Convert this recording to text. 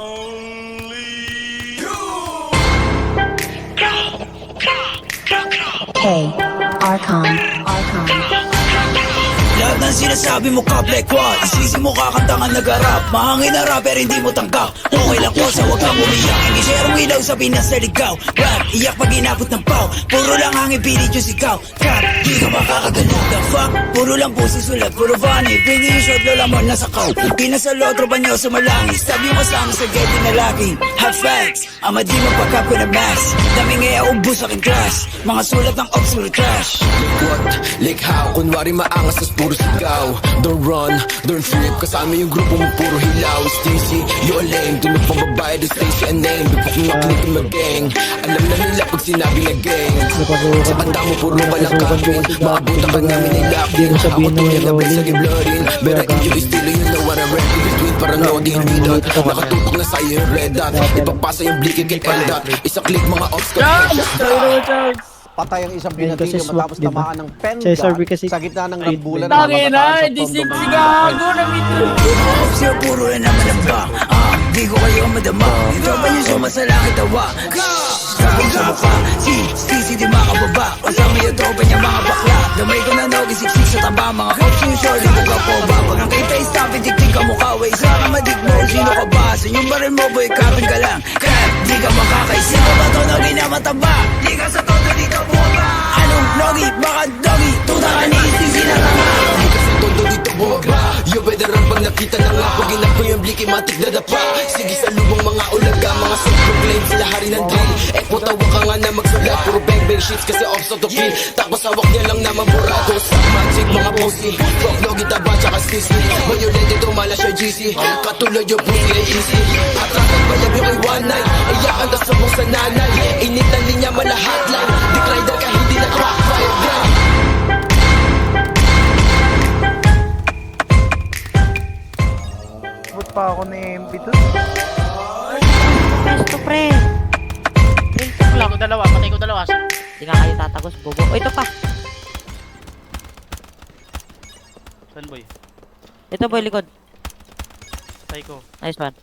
Hey, Archon. Lahat ng sinasabi mo ka Black One, isisi mo kakanta nga nag-rap. Mahangin na rapper hindi mo tanggap. Okay lang ko sa huwag kang umiyak. Hindi serong ilaw sa Pinas na ligaw. Rap, iyak pag inabot ng pau. Puro lang hangin pilit yung sigaw. Cut, di ka makakagano. The fuck, puro lang pusi sulat. Puro funny, pwede yung short lola mo nasa kaw. Pinasalo, tropa nyo sumalangis. Sabi mo sa amin sa getty na laging hot facts, ama di magpagkap ko na max. Dami ngaya ubus sa aking class. Mga sulat ng ops puro trash. What? Like how? Kunwari maangas tas puro sigaw. Don't run, don't trip. Kasama yung grupo mo puro hilaw. Stacy, you're lame. Tunok pang babae, do Stacy a name. Bipok na click in my gang. Alam na nila pag sinabi na gang. Sa kanta mo puro walang kapin. Maabutan ka namin ay lakin. Ako to yung nabay sa giblorin. Bera inyo estilo, you know what I rap in between. Para no di hindi dot. Nakatutok na sa'yo yung red dot. Ipapasa yung blicky kay Eldot. Isa click mga ops ka. Patay ang isang binatilyo matapos tamaan ng pen sa gitna ng rambulan. Tangina, hindi sigago na mito. Sir, puro na naman ang ba. Di ko kayo madama. Ikaw ba yung sumasalangit tawa? Sabi sa mukha, si di makababa. Kasama yung tropa niya mga bakla. Damay ko na nag-isiksik sa taba. Mga cops yung short, hindi ko po ba. Pag ang kay face stop, itik-tik ka mukha. Way isa ka madigmo, sino ka ba? Sa inyong baril mo, boy, kapin ka lang. Kaya di ka makakaisip. Sino ba to naging na mataba? Di ka sa todo dito bumaba. Anong nogi? Baka dogi? Tuta ka ni isisi na tanga. Di ka sa todo dito bumaba. Yung veteran pag nakita na nga. Pag inap ko yung bliki, matik na dapa. Sige sa lubong mga ulaga. Mga self-proclaim sila hari ng drill. Tawa ka nga na magsulat. Puro bang-bang shits kasi off to kill. Tapos hawak niya lang naman burado. Sa magic mga pussy. Rock logi taba tsaka sissy. Violente tumala siya GC. Katulad yung pussy ay easy. Atrakan bayag yung kay one night. Iyakan na sabong sa nanay. Init ng linya mala hotline. Dick rider ka hindi na crack fire gun. Ba't pa ako na MP to? Presto, pre. Patay ko dalawa. Hindi nga kayo tatagos, bobo. O, ito pa. Saan boy? Ito boy, likod. Patay ko. Nice one.